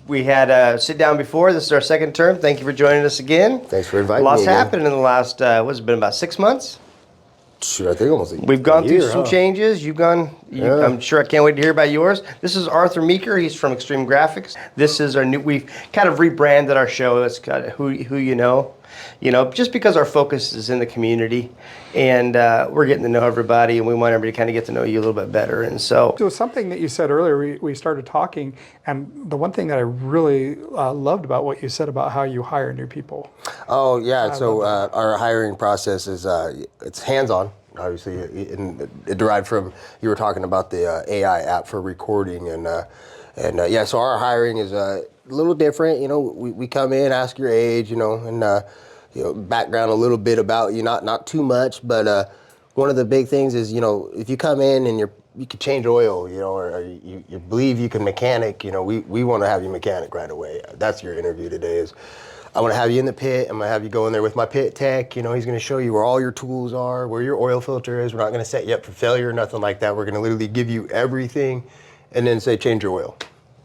We had a sit down before. This is our second term. Thank you for joining us again. Thanks for inviting me. Lots again. happened in the last, what's it been, about 6 months? Sure, I think almost a We've gone year, through some changes. You've gone, I'm sure I can't wait to hear about yours. This is Arthur Meeker. He's from Extreme Graphics. This is our new, we've kind of rebranded our show. It's kind of who you know. You know, just because our focus is in the community and we're getting to know everybody and we want everybody to kind of get to know you a little bit better. And so something that you said earlier, we started talking, and the one thing that I really loved about what you said about how you hire new people. Oh, yeah. So our hiring process is it's hands-on. Obviously, it derived from, you were talking about the AI app for recording. And yeah, so our hiring is a little different. You know, we come in, ask your age, and background a little bit about you, not too much, but one of the big things is, if you come in and you can change oil, or you believe you can mechanic, we want to have you mechanic right away. That's your interview today. Is I want to have you in the pit. I'm going to have you go in there with my pit tech. He's going to show you where all your tools are, where your oil filter is. We're not going to set you up for failure, nothing like that. We're going to literally give you everything and then say, change your oil.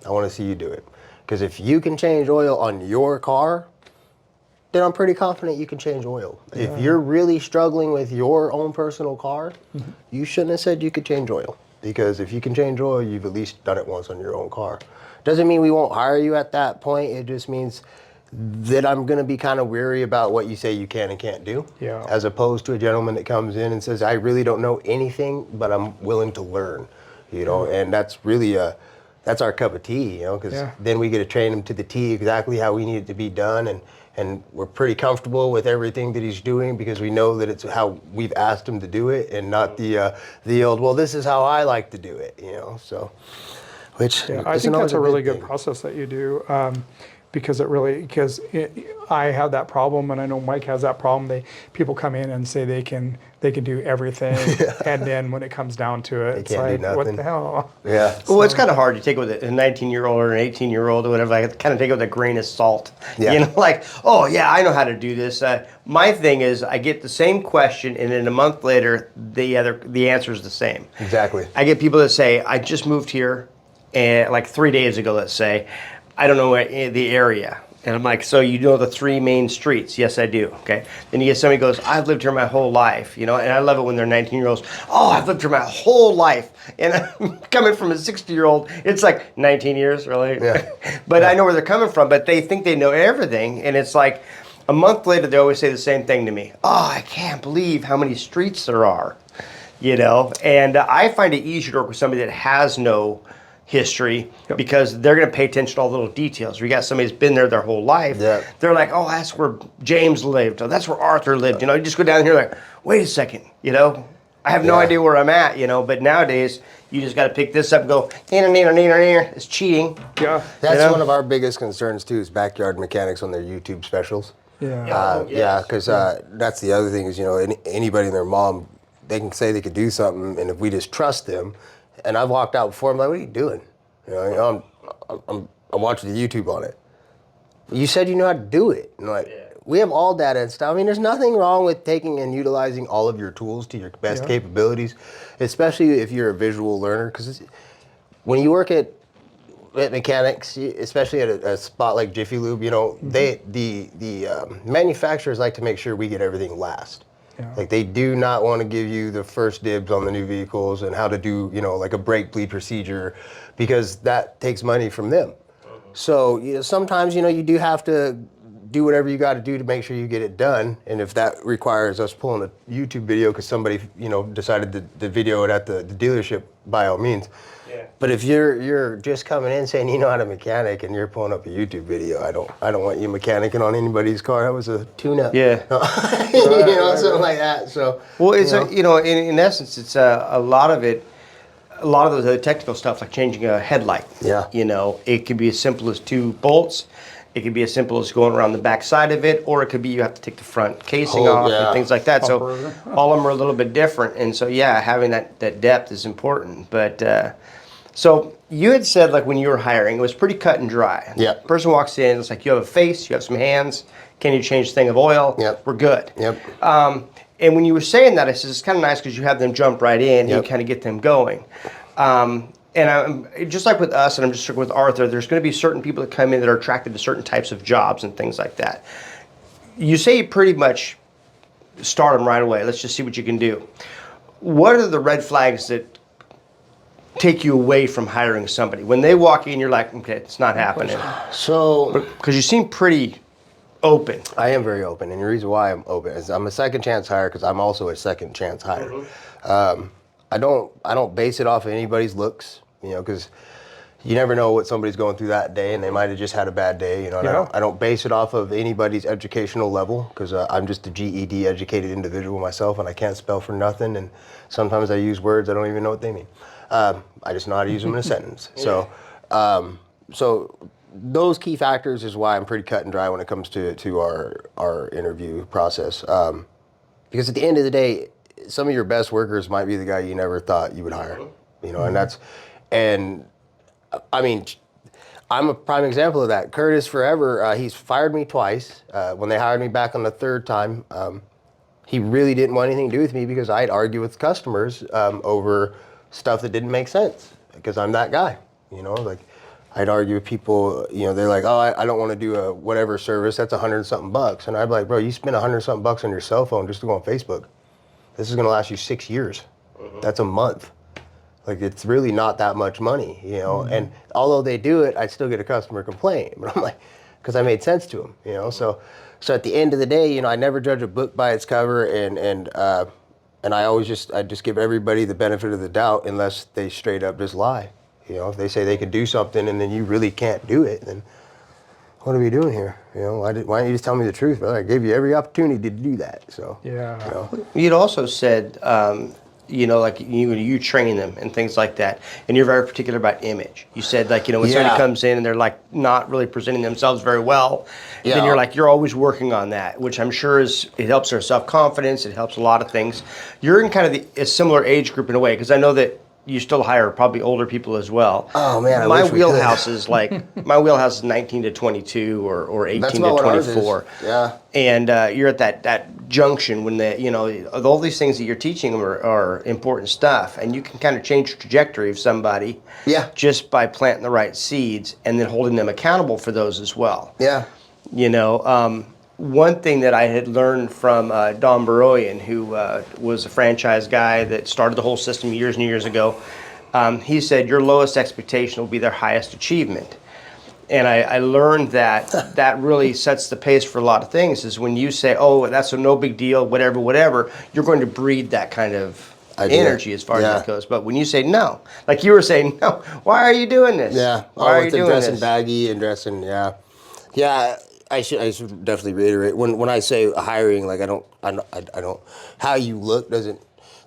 I want to see you do it. Because if you can change oil on your car, then I'm pretty confident you can change oil. Yeah. If you're really struggling with your own personal car, you shouldn't have said you could change oil. Because if you can change oil, you've at least done it once on your own car. Doesn't mean we won't hire you at that point. It just means that I'm going to be kind of weary about what you say you can and can't do. Yeah. As opposed to a gentleman that comes in and says, I really don't know anything, but I'm willing to learn. And that's really that's our cup of tea, because then we get to train him to the T exactly how we need it to be done. And we're pretty comfortable with everything that he's doing because we know that it's how we've asked him to do it and not the old, well, this is how I like to do it, so, which I think that's a really good process that you do. Because I have that problem, and I know Mike has that problem. People come in and say they can do everything, and then when it comes down to it, it's like, what the hell? Yeah. Well, it's kind of hard to take it with a 19-year-old or an 18-year-old or whatever. I kind of take it with a grain of salt. Yeah. Like, oh yeah, I know how to do this. My thing is, I get the same question, and then a month later, the answer is the same. Exactly. I get people that say, I just moved here, and like 3 days ago, let's say. I don't know the area. And I'm like, so you know the 3 main streets? Yes, I do. Okay. Then you get somebody who goes, I've lived here my whole life, and I love it when they're 19-year-olds. Oh, I've lived here my whole life. And I'm coming from a 60-year-old, it's like 19 years, really? Yeah. But I know where they're coming from, but they think they know everything. And it's like a month later, they always say the same thing to me. Oh, I can't believe how many streets there are, And I find it easier to work with somebody that has no history because they're going to pay attention to all the little details. You got somebody that's been there their whole life. Yeah. They're like, oh, that's where James lived. Oh, that's where Arthur lived. You just go down here like, wait a second, I have no idea where I'm at, but nowadays you just got to pick this up and go, it's cheating. Yeah. That's one of our biggest concerns too, is backyard mechanics on their YouTube specials. Yeah. Because that's the other thing is, anybody and their mom, they can say they could do something, and if we just trust them. And I've walked out before. I'm like, what are you doing? I'm watching the YouTube on it. You said you know how to do it. And we have all data and stuff. I mean, there's nothing wrong with taking and utilizing all of your tools to your best capabilities, especially if you're a visual learner. Because when you work at mechanics, especially at a spot like Jiffy Lube, the manufacturers like to make sure we get everything last. Yeah. Like they do not want to give you the first dibs on the new vehicles and how to do, like a brake bleed procedure, because that takes money from them. So sometimes, you do have to do whatever you got to do to make sure you get it done. And if that requires us pulling a YouTube video because somebody, decided to video it at the dealership, by all means. Yeah. But if you're just coming in saying you know how to mechanic and you're pulling up a YouTube video, I don't want you mechanicking on anybody's car. That was a tune-up. Yeah. Something like that. So well, it's in essence, it's a lot of it. A lot of the technical stuff, like changing a headlight. Yeah. It could be as simple as 2 bolts. It could be as simple as going around the back side of it, or it could be you have to take the front casing off and things like that. So all of them are a little bit different. And so, having that depth is important. But so you had said, like, when you were hiring, it was pretty cut and dry. Yeah. Person walks in, it's like, you have a face, you have some hands. Can you change the thing of oil? Yep. We're good. Yep. And when you were saying that, I said, it's kind of nice because you have them jump right in and you kind of get them going. and I'm just like with us, and I'm just with Arthur. There's going to be certain people that come in that are attracted to certain types of jobs and things like that. You say you pretty much start them right away. Let's just see what you can do. What are the red flags that take you away from hiring somebody? When they walk in, you're like, okay, it's not happening. So, Because you seem pretty open. I am very open, and the reason why I'm open is I'm a second chance hire because I'm also a second chance hire. I don't base it off of anybody's looks, because you never know what somebody's going through that day, and they might have just had a bad day, And I don't base it off of anybody's educational level because I'm just a GED educated individual myself, and I can't spell for nothing, and sometimes I use words I don't even know what they mean. I just know how to use them in a sentence. So those key factors is why I'm pretty cut and dry when it comes to our interview process. Because at the end of the day, some of your best workers might be the guy you never thought you would hire. And I mean, I'm a prime example of that. Curtis Forever, he's fired me twice. When they hired me back on the third time, he really didn't want anything to do with me because I'd argue with customers over stuff that didn't make sense because I'm that guy, like I'd argue with people, they're like, oh, I don't want to do a whatever service, that's $100-something. And I'd be like, bro, you spend $100-something on your cell phone just to go on Facebook. This is going to last you 6 years. That's a month. Like, it's really not that much money, And although they do it, I still get a customer complaint. But I'm like, because I made sense to them, So at the end of the day, I never judge a book by its cover, and I always just give everybody the benefit of the doubt unless they straight up just lie. If they say they can do something and then you really can't do it, then what are we doing here? Why don't you just tell me the truth, brother? I gave you every opportunity to do that. So Yeah. You'd also said, like you train them and things like that, and you're very particular about image. You said, like, when somebody comes in and they're like not really presenting themselves very well, then you're like, you're always working on that, which I'm sure it helps their self-confidence. It helps a lot of things. You're in kind of a similar age group in a way, because I know that you still hire probably older people as well. Oh man, my wheelhouse is like 19 to 22 or 18 to 24. Yeah. And you're at that junction when all these things that you're teaching them are important stuff, and you can kind of change the trajectory of somebody just by planting the right seeds and then holding them accountable for those as well. Yeah. One thing that I had learned from Don Baroyan, who was a franchise guy that started the whole system years and years ago, he said your lowest expectation will be their highest achievement. And I learned that really sets the pace for a lot of things, is when you say, oh, that's a no big deal, whatever, you're going to breed that kind of energy as far as that goes. But when you say no, like you were saying, no, why are you doing this? Yeah. Why are you doing dressing this? baggy and dressing, Yeah, I should definitely reiterate when I say hiring, like I don't how you look doesn't,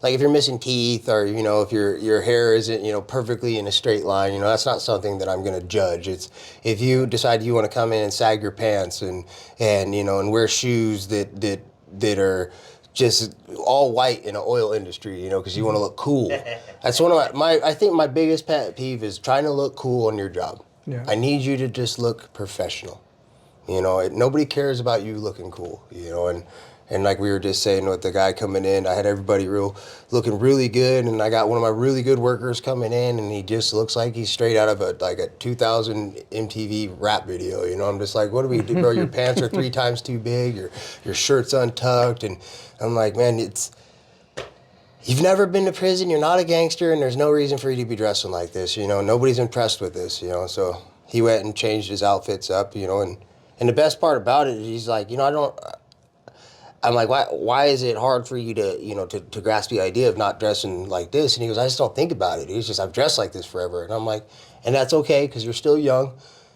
like if you're missing teeth or if your hair isn't perfectly in a straight line, that's not something that I'm going to judge. It's if you decide you want to come in and sag your pants and wear shoes that are just all white in an oil industry, because you want to look cool. That's one of I think my biggest pet peeve is trying to look cool on your job. Yeah. I need you to just look professional. Nobody cares about you looking cool, and like we were just saying with the guy coming in, I had everybody looking really good, and I got one of my really good workers coming in, and he just looks like he's straight out of a 2000 MTV rap video, I'm just like, what do we do, bro? Your pants are 3 times too big, your shirt's untucked, and I'm like, man, you've never been to prison, you're not a gangster, and there's no reason for you to be dressing like this, nobody's impressed with this, so he went and changed his outfits up, and the best part about it is he's like, I'm like, why is it hard for you to, to grasp the idea of not dressing like this? And he goes, I just don't think about it. He's just, I've dressed like this forever. And I'm like, and that's okay, because you're still young.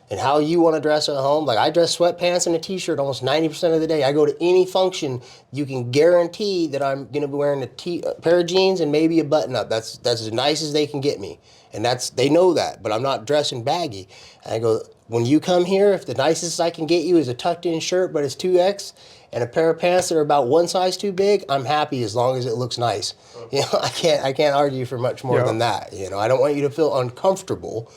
And how you want to dress at home, like I dress sweatpants and a t-shirt almost 90% of the day. I go to any function, you can guarantee that I'm going to be wearing a pair of jeans and maybe a button-up. That's as nice as they can get me. And they know that, but I'm not dressing baggy. And I go, when you come here, if the nicest I can get you is a tucked-in shirt, but it's 2X, and a pair of pants that are about 1 size too big, I'm happy as long as it looks nice. I can't argue for much more than that. I don't want you to feel uncomfortable,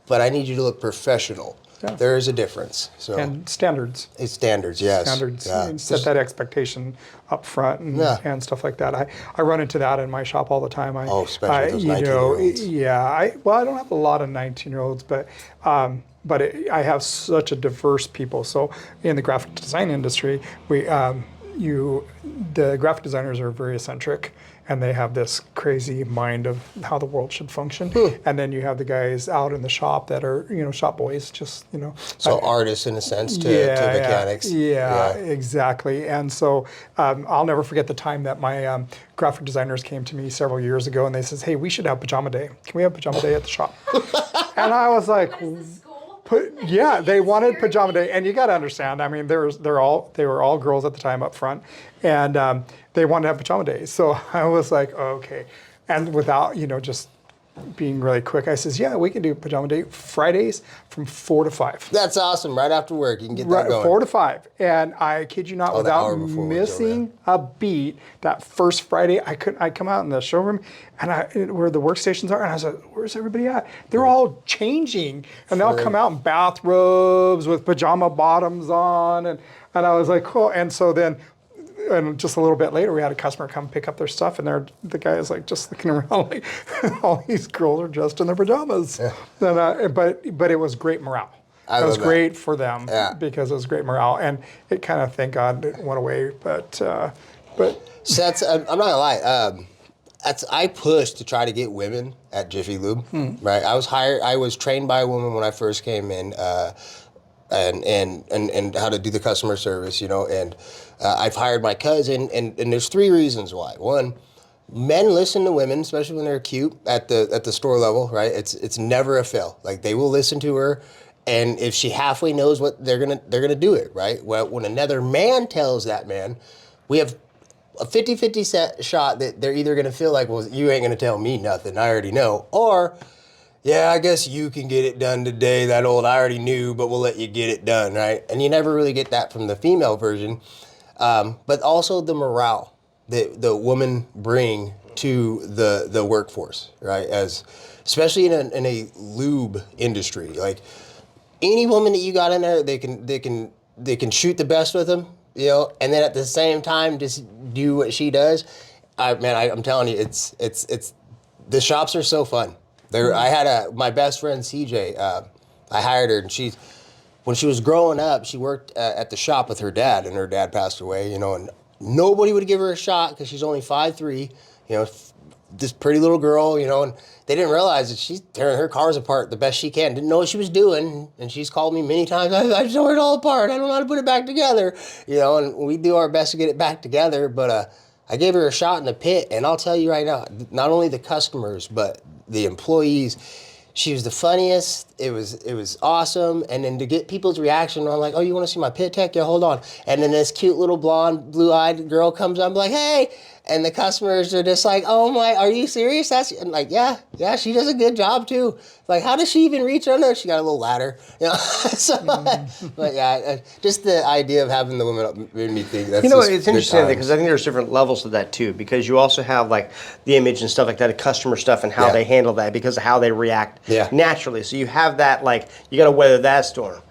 but I need you to look professional. there is a difference. So And standards. it's standards, yes. Standards. Yeah. And set that expectation up front and stuff like that. I run into that in my shop all the time. Especially those 19-year-olds. I don't have a lot of 19-year-olds, but I have such a diverse people. So in the graphic design industry, the graphic designers are very eccentric, and they have this crazy mind of how the world should function. And then you have the guys out in the shop that are, shop boys, So artists in a sense to mechanics. Yeah, exactly. And so I'll never forget the time that my graphic designers came to me several years ago, and they says, "Hey, we should have pajama day. Can we have pajama day at the shop?" And I was like, they wanted pajama day, and you got to understand. I mean, they were all girls at the time up front, and they wanted to have pajama day. So I was like, okay, and without just being really quick, I says, yeah, we can do pajama day Fridays from 4 to 5. That's awesome. Right after work, you can get that going. 4 to 5, and I kid you not, without missing a beat, that first Friday, I come out in the showroom, and where the workstations are, and I was like, where's everybody at? They're all changing, and they'll come out in bathrobes with pajama bottoms on, and I was like, cool. And so then, and just a little bit later, we had a customer come pick up their stuff, and the guy is like just looking around like all these girls are dressed in their pajamas. Yeah. And, but it was great morale. It was great for them because it was great morale, and it kind of, thank God, it went away. But so that's I'm not gonna lie. I pushed to try to get women at Jiffy Lube. Right, I was trained by a woman when I first came in. And how to do the customer service, and I've hired my cousin, and there's 3 reasons why. One, men listen to women, especially when they're cute at the store level, right? It's never a fail. Like, they will listen to her, and if she halfway knows what they're gonna do it, right? Well, when another man tells that man, we have a 50-50 shot that they're either gonna feel like, well, you ain't gonna tell me nothing, I already know, or yeah, I guess you can get it done today. That old, I already knew, but we'll let you get it done, right? And you never really get that from the female version. But also the morale that the women bring to the workforce, right? Especially in a lube industry, like any woman that you got in there, they can shoot the best with them, and then at the same time just do what she does. I'm telling you, it's the shops are so fun. I had my best friend CJ. I hired her, and when she was growing up, she worked at the shop with her dad, and her dad passed away. And nobody would give her a shot because she's only 5'3". This pretty little girl. And they didn't realize that she's tearing her cars apart the best she can. Didn't know what she was doing, and she's called me many times. I just tore it all apart. I don't know how to put it back together. And we do our best to get it back together, but. I gave her a shot in the pit, and I'll tell you right now, not only the customers, but the employees, she was the funniest. It was awesome. And then to get people's reaction, I'm like, oh, you want to see my pit tech? Yeah, hold on. And then this cute little blonde, blue-eyed girl comes up, I'm like, hey. And the customers are just like, oh my, are you serious? I'm like, yeah, she does a good job too. Like, how does she even reach under? She got a little ladder, So, but yeah, just the idea of having the women up made me think that's it's interesting because I think there's different levels to that too, because you also have like the image and stuff like that, the customer stuff and how they handle that because of how they react naturally. So you have that, like, you got to weather that storm.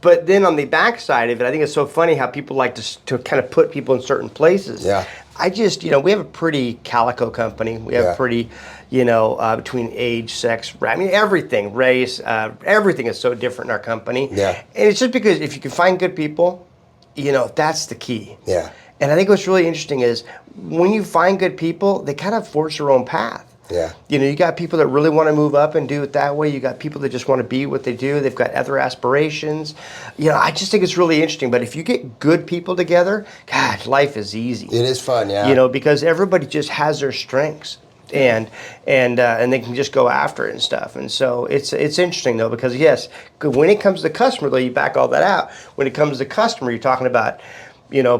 But then on the backside of it, I think it's so funny how people like to kind of put people in certain places. Yeah. I just, we have a pretty calico company. We have pretty, between age, sex, everything, race, everything is so different in our company. Yeah. And it's just because if you can find good people, that's the key. Yeah. And I think what's really interesting is when you find good people, they kind of forge their own path. Yeah. You got people that really want to move up and do it that way. You got people that just want to be what they do. They've got other aspirations. I just think it's really interesting. But if you get good people together, God, life is easy. It is fun, yeah. Because everybody just has their strengths. And they can just go after it and stuff. And so it's interesting though, because yes, when it comes to the customer though, you back all that out. When it comes to the customer, you're talking about,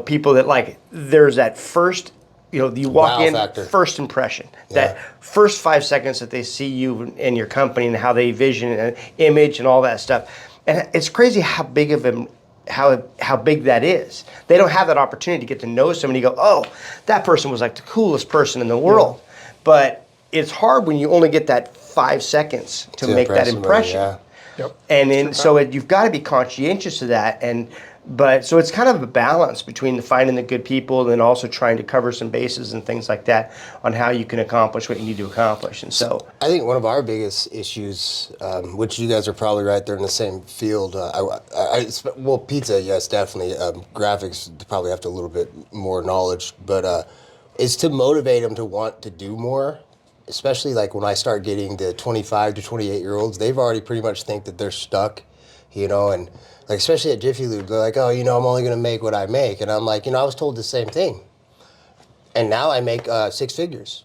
people that like, there's that first, you walk in, factor. First impression, that first 5 seconds that they see you and your company and how they vision and image and all that stuff. And it's crazy how big of a, how big that is. They don't have that opportunity to get to know somebody. You go, oh, that person was like the coolest person in the world. But it's hard when you only get that 5 seconds to make that impression. Yep. And then, so you've got to be conscientious of that. But so it's kind of a balance between finding the good people and then also trying to cover some bases and things like that on how you can accomplish what you need to accomplish. And so I think one of our biggest issues, which you guys are probably right there in the same field, well, pizza, yes, definitely. Graphics probably have to a little bit more knowledge, but is to motivate them to want to do more. Especially like when I start getting the 25 to 28-year-olds, they've already pretty much think that they're stuck, and like especially at Jiffy Lube, they're like, oh, I'm only gonna make what I make, and I'm like, I was told the same thing, and now I make 6 figures,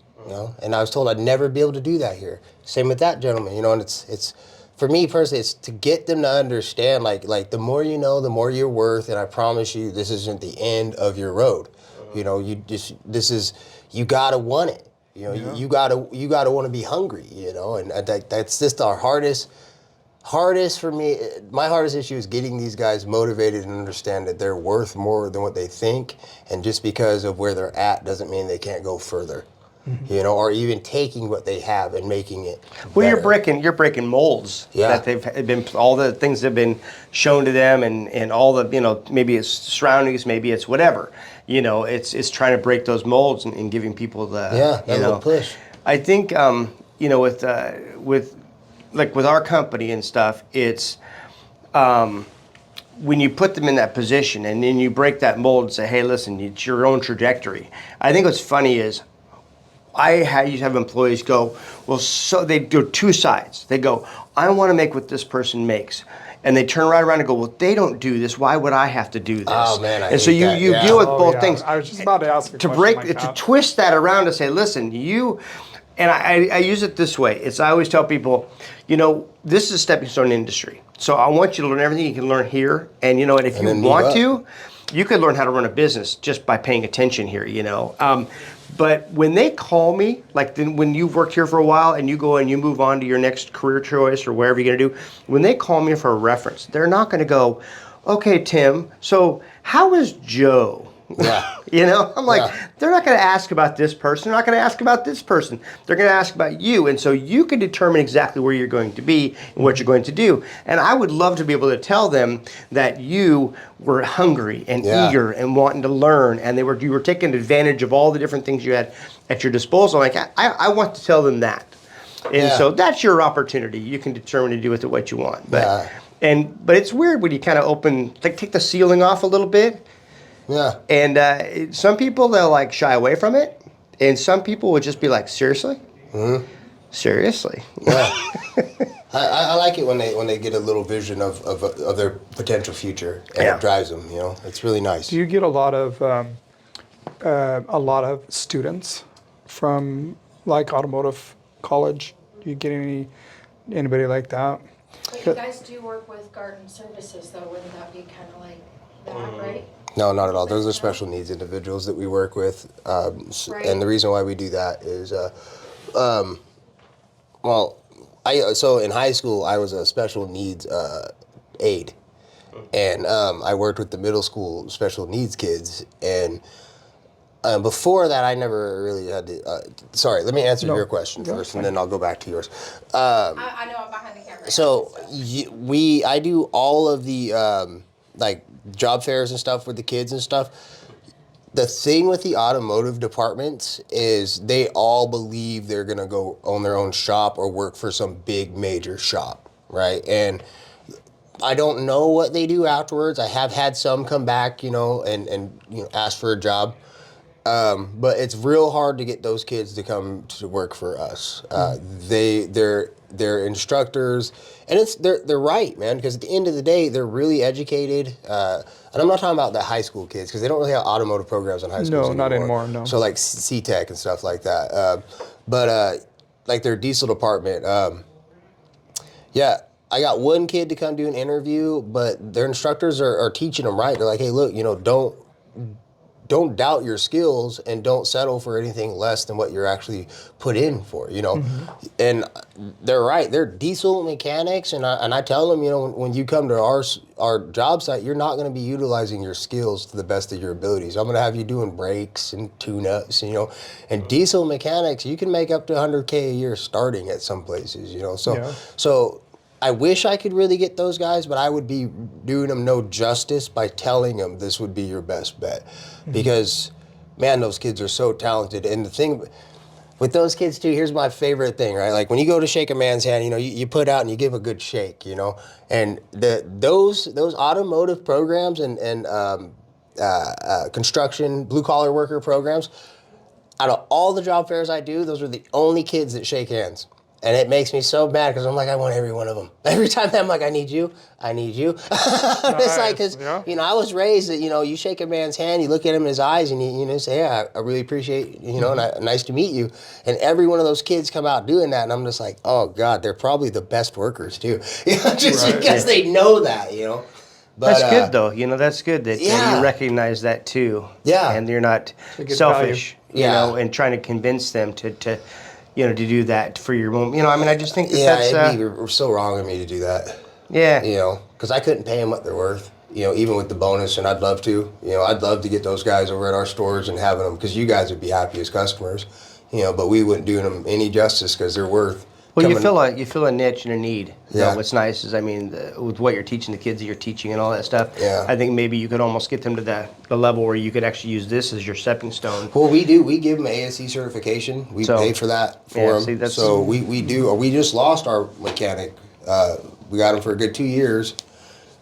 and I was told I'd never be able to do that here. Same with that gentleman, and it's for me personally, it's to get them to understand, like the more you know, the more you're worth, and I promise you, this isn't the end of your road. You gotta want it. You gotta want to be hungry. And that's just our hardest for me. My hardest issue is getting these guys motivated and understand that they're worth more than what they think, and just because of where they're at doesn't mean they can't go further. Or even taking what they have and making it well, better. you're breaking molds that they've been, all the things that have been shown to them, and all the, maybe it's surroundings, maybe it's whatever. It's trying to break those molds and giving people the little push. I think with our company and stuff, it's when you put them in that position and then you break that mold and say, hey, listen, it's your own trajectory. I think what's funny is I used to have employees go, well, so they do 2 sides. They go, I want to make what this person makes. And they turn right around and go, well, they don't do this. Why would I have to do this? Oh, man, I And so hate you that. deal with both things. I was just about to ask a to question break like to that. twist that around to say, listen, and I use it this way. I always tell people, this is a stepping stone industry. So I want you to learn everything you can learn here. And and if you want to, you could learn how to run a business just by paying attention here, But when they call me, like when you've worked here for a while and you go and you move on to your next career choice or wherever you're going to do, when they call me for a reference, they're not going to go, okay, Tim, so how is Joe? Yeah. I'm like, they're not going to ask about this person. They're not going to ask about this person. They're going to ask about you. And so you can determine exactly where you're going to be and what you're going to do. And I would love to be able to tell them that you were hungry and eager and wanting to learn, and you were taking advantage of all the different things you had at your disposal. Like I want to tell them that. And so that's your opportunity. You can determine to do with it what you want. But it's weird when you kind of take the ceiling off a little bit. Yeah. And some people, they'll shy away from it. And some people would just be like, seriously? Mm-hmm. Seriously? Yeah. I like it when they get a little vision of their potential future, and it drives them, It's really nice. Do you get a lot of students from automotive college? Do you get anybody like that? But you guys do work with garden services, though. Wouldn't that be kind of like that, right? No, not at all. Those are special needs individuals that we work with, Right. and the reason why we do that is, so in high school I was a special needs aide, and I worked with the middle school special needs kids, and before that I never really had to. Sorry, let me answer your question first, and then I'll go back to yours. I know I'm behind the camera. So I do all of the job fairs and stuff with the kids and stuff. The thing with the automotive departments is they all believe they're gonna go own their own shop or work for some big major shop, right? And I don't know what they do afterwards. I have had some come back, and ask for a job. But it's real hard to get those kids to come to work for us. They're instructors, and they're right, man. Because at the end of the day, they're really educated. And I'm not talking about the high school kids because they don't really have automotive programs in high schools anymore. No, not anymore. No. So like C-Tech and stuff like that. But their diesel department. I got one kid to come do an interview, but their instructors are teaching them right. They're like, hey, look, don't doubt your skills and don't settle for anything less than what you're actually put in for, Mm-hmm. And they're right. They're diesel mechanics, and I tell them, when you come to our job site, you're not going to be utilizing your skills to the best of your abilities. I'm going to have you doing brakes and tune-ups, and diesel mechanics, you can make up to $100K a year starting at some places, So I wish I could really get those guys, but I would be doing them no justice by telling them this would be your best bet. Because, man, those kids are so talented. And the thing with those kids, too, here's my favorite thing, right? Like, when you go to shake a man's hand, you know, you put out and you give a good shake, you know? And those automotive programs and construction, blue-collar worker programs, out of all the job fairs I do, those are the only kids that shake hands. And it makes me so mad because I'm like, I want every one of them. Every time I'm like, I need you. It's like, because, you know, I was raised that, you know, you shake a man's hand, you look at him in his eyes, and you know, say, yeah, I really appreciate, you know, nice to meet you. And every one of those kids come out doing that, and I'm just like, oh, God, they're probably the best workers, too. You know, just because they know that, you know. But, that's good, though. You know, that's good that you recognize that, too. Yeah. And you're not selfish, you know, and trying to convince them to you know, to do that for your mom. You know, I mean, I just think that's... it'd be so wrong of me to do that. Yeah. You know, because I couldn't pay them what they're worth, you know, even with the bonus, and I'd love to. You know, I'd love to get those guys over at our stores and having them, because you guys would be happy as customers, you know, but we wouldn't do them any justice because they're worth... Well, you feel a niche and a need. You know, what's nice is, I mean, with what you're teaching the kids that you're teaching and all that stuff, I think maybe you could almost get them to the level where you could actually use this as your stepping stone. Well, we do. We give them ASE certification. We pay for that for them. So we do. We just lost our mechanic. We got him for a good 2 years,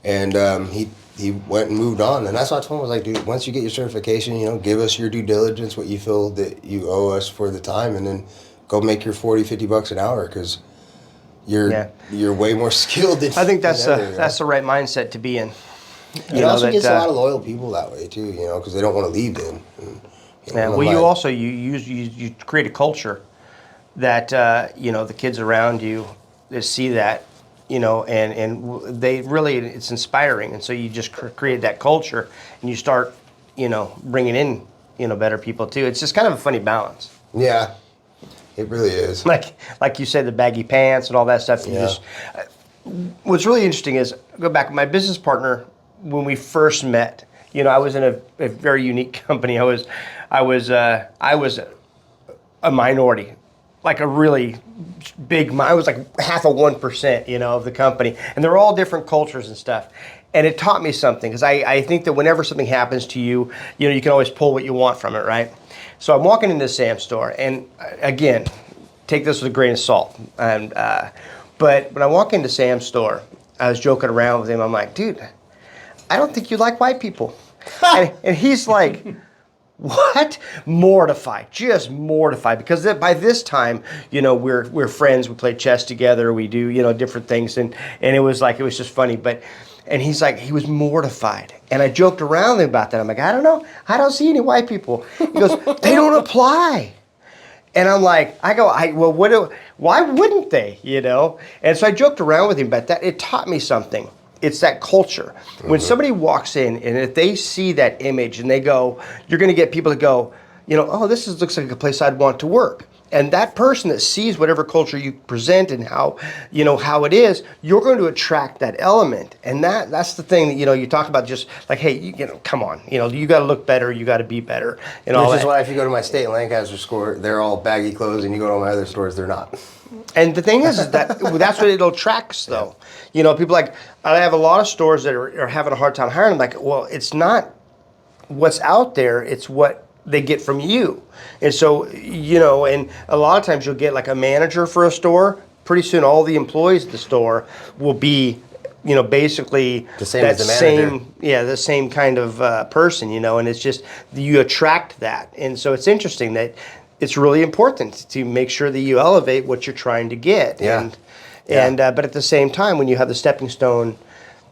and he went and moved on. And that's what I told him. I was like, dude, once you get your certification, you know, give us your due diligence, what you feel that you owe us for the time, and then go make your $40-50 an hour, because you're way more skilled than... I think that's the right mindset to be in. It also gets a lot of loyal people that way too, you know, because they don't want to leave them. And, you know, well, you also you create a culture that you know, the kids around you, they see that, you know, and they really, it's inspiring, and so you just create that culture, and you start, you know, bringing in, you know, better people too. It's just kind of a funny balance. Yeah. It really is. Like you said, the baggy pants and all that stuff. What's really interesting is, go back, my business partner, when we first met, you know, I was in a very unique company. I was a minority, like a really big, I was like half of 1%, you know, of the company. And they're all different cultures and stuff. And it taught me something, because I think that whenever something happens to you, you know, you can always pull what you want from it, right? So I'm walking into Sam's store, and again, take this with a grain of salt. And but when I walk into Sam's store, I was joking around with him. I'm like, dude, I don't think you like white people. and he's like, what? Mortified, just mortified, because by this time, you know, we're friends. We play chess together. We do, you know, different things, and it was just funny, but. And he's like, he was mortified. And I joked around with him about that. I'm like, I don't know. I don't see any white people. He goes, they don't apply. And I'm like, why wouldn't they, you know? And so I joked around with him about that. It taught me something. It's that culture. When somebody walks in, and if they see that image and they go, you're going to get people to go, you know, oh, looks like a place I'd want to work. And that person that sees whatever culture you present and how, you know, how it is, you're going to attract that element. And that's the thing that, you know, you talk about, just like, hey, you know, come on, you know, you got to look better, you got to be better, and all that. Which is why if you go to my State and Lancaster store, they're all baggy clothes, and you go to my other stores, they're not. And the thing is that that's what it attracts, though. You know, people like, I have a lot of stores that are having a hard time hiring. I'm like, well, it's not what's out there, it's what they get from you. And so, you know, and a lot of times you'll get like a manager for a store. Pretty soon all the employees at the store will be, you know, basically the same as the manager. The same kind of person, you know, and it's just, you attract that. And so it's interesting that it's really important to make sure that you elevate what you're trying to get. But at the same time, when you have the stepping stone,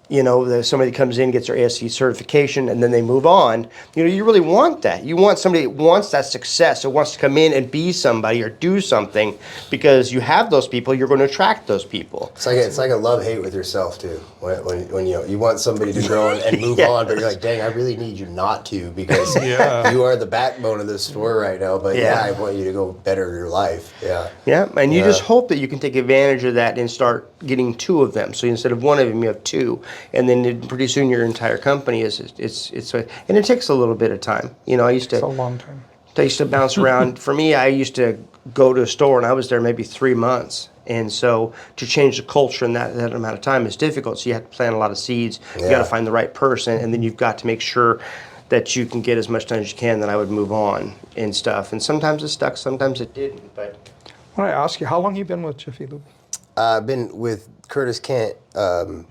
you know, somebody comes in, gets their ASC certification, and then they move on. You know, you really want that. You want somebody that wants that success, that wants to come in and be somebody or do something, because you have those people, you're going to attract those people. It's like a love-hate with yourself, too. When you know, you want somebody to grow and move on, but you're like, dang, I really need you not to, because you are the backbone of this store right now. But I want you to go better your life. Yeah, and you just hope that you can take advantage of that and start getting two of them. So instead of one of them, you have two. And then pretty soon your entire company and it takes a little bit of time. You know, It's a long time. I used to bounce around. For me, I used to go to a store and I was there maybe 3 months. And so to change the culture in that amount of time is difficult. So you have to plant a lot of seeds. You got to find the right person, and then you've got to make sure that you can get as much done as you can. Then I would move on and stuff. And sometimes it stuck, sometimes it didn't. But I want to ask you, how long have you been with Jiffy Lube? I've been with Curtis Kent,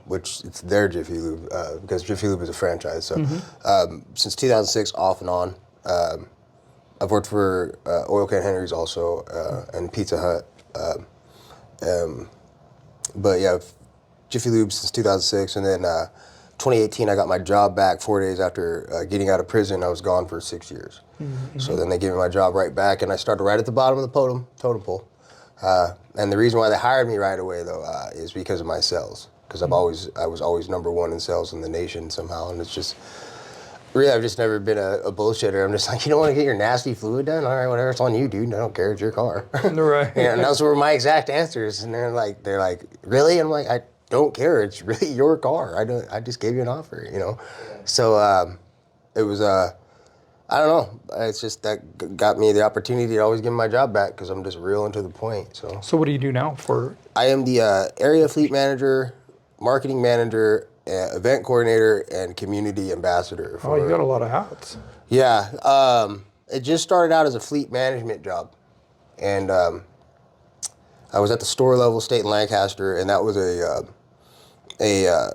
which it's their Jiffy Lube, because Jiffy Lube is a franchise. So since 2006, off and on. I've worked for Oil Can Henry's also, and Pizza Hut. But yeah, Jiffy Lube since 2006, and then 2018 I got my job back 4 days after getting out of prison. I was gone for 6 years. So then they gave me my job right back, and I started right at the bottom of the totem pole. And the reason why they hired me right away though is because of my sales, because I was always number one in sales in the nation somehow, and it's just. Really, I've just never been a bullshitter. I'm just like, you don't want to get your nasty fluid done? All right, whatever, it's on you, dude. I don't care, it's your car. Right. And those were my exact answers. And they're like, really? I'm like, I don't care. It's really your car. I just gave you an offer, you know? So it was, I don't know. It's just that got me the opportunity to always give my job back because I'm just real and to the point. So what do you do now for? I am the area fleet manager, marketing manager, event coordinator, and community ambassador. You got a lot of hats. Yeah, it just started out as a fleet management job, and I was at the store level, State and Lancaster, and that was a I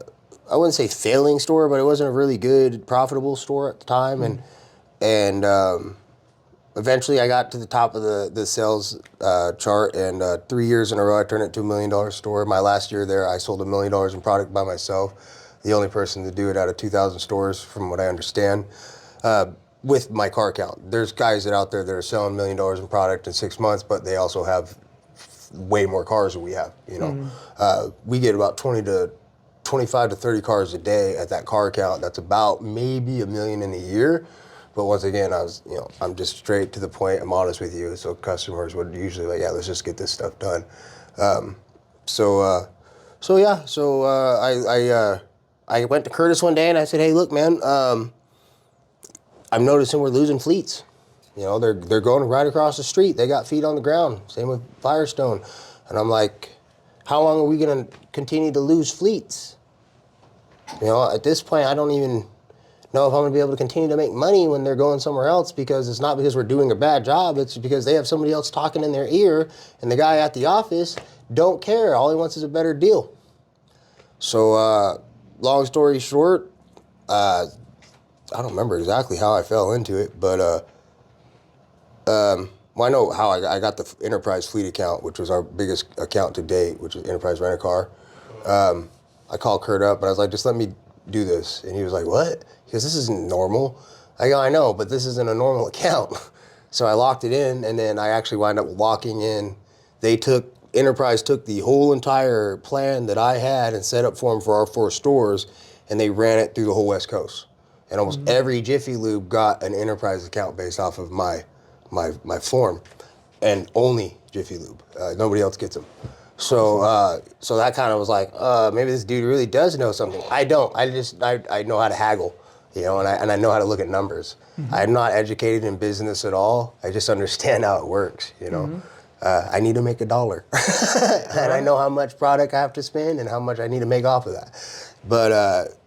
wouldn't say failing store, but it wasn't a really good, profitable store at the time, and eventually I got to the top of the sales chart, and 3 years in a row I turned it to $1 million store. My last year there, I sold $1 million in product by myself. The only person to do it out of 2,000 stores, from what I understand, with my car count. There's guys out there that are selling $1 million in product in 6 months, but they also have way more cars than we have. You know, we get about 25 to 30 cars a day at that car count. That's about maybe $1 million in a year. But once again, I'm just straight to the point. I'm honest with you. So customers would usually like, yeah, let's just get this stuff done. I went to Curtis one day and I said, hey, look, man, I'm noticing we're losing fleets. You know, they're going right across the street. They got feet on the ground. Same with Firestone. And I'm like, how long are we going to continue to lose fleets? You know, at this point, I don't even know if I'm going to be able to continue to make money when they're going somewhere else, because it's not because we're doing a bad job. It's because they have somebody else talking in their ear, and the guy at the office don't care. All he wants is a better deal. So, long story short, I don't remember exactly how I fell into it, but I know how I got the Enterprise Fleet account, which was our biggest account to date, which is Enterprise Rent-A-Car. I called Kurt up, and I was like, just let me do this. And he was like, what? He goes, this isn't normal. I go, I know, but this isn't a normal account. So I locked it in, and then I actually wound up locking in. Enterprise took the whole entire plan that I had and set up for them for our 4 stores, and they ran it through the whole West Coast. And almost every Jiffy Lube got an Enterprise account based off of my form, and only Jiffy Lube. Nobody else gets them. So that kind of was like, maybe this dude really does know something. I don't. I know how to haggle, you know, and I know how to look at numbers. I'm not educated in business at all. I just understand how it works, you know. I need to make $1. And I know how much product I have to spend and how much I need to make off of that. But,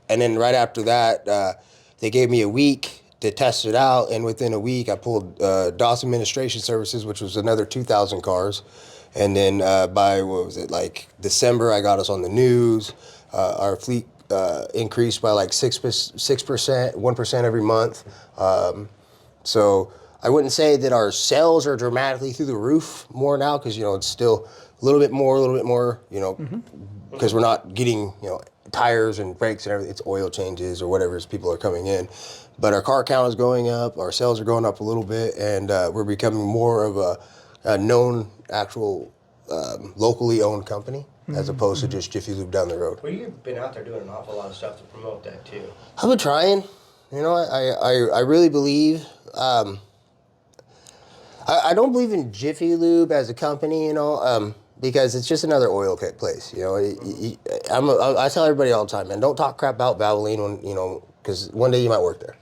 and then right after that, they gave me a week to test it out. And within a week, I pulled DOS Administration Services, which was another 2,000 cars. And then by, December, I got us on the news. Our fleet increased by like 6%, 1% every month. So I wouldn't say that our sales are dramatically through the roof more now, because, you know, it's still a little bit more, you know, because we're not getting, you know, tires and brakes and everything. It's oil changes or whatever as people are coming in. But our car count is going up, our sales are going up a little bit, and we're becoming more of a known, actual, locally owned company, as opposed to just Jiffy Lube down the road. Well, you've been out there doing an awful lot of stuff to promote that too. I've been trying. You know, I really believe. I don't believe in Jiffy Lube as a company, you know, because it's just another oil kit place. You know, I tell everybody all the time, man, don't talk crap about Valvoline when, you know, because one day you might work there.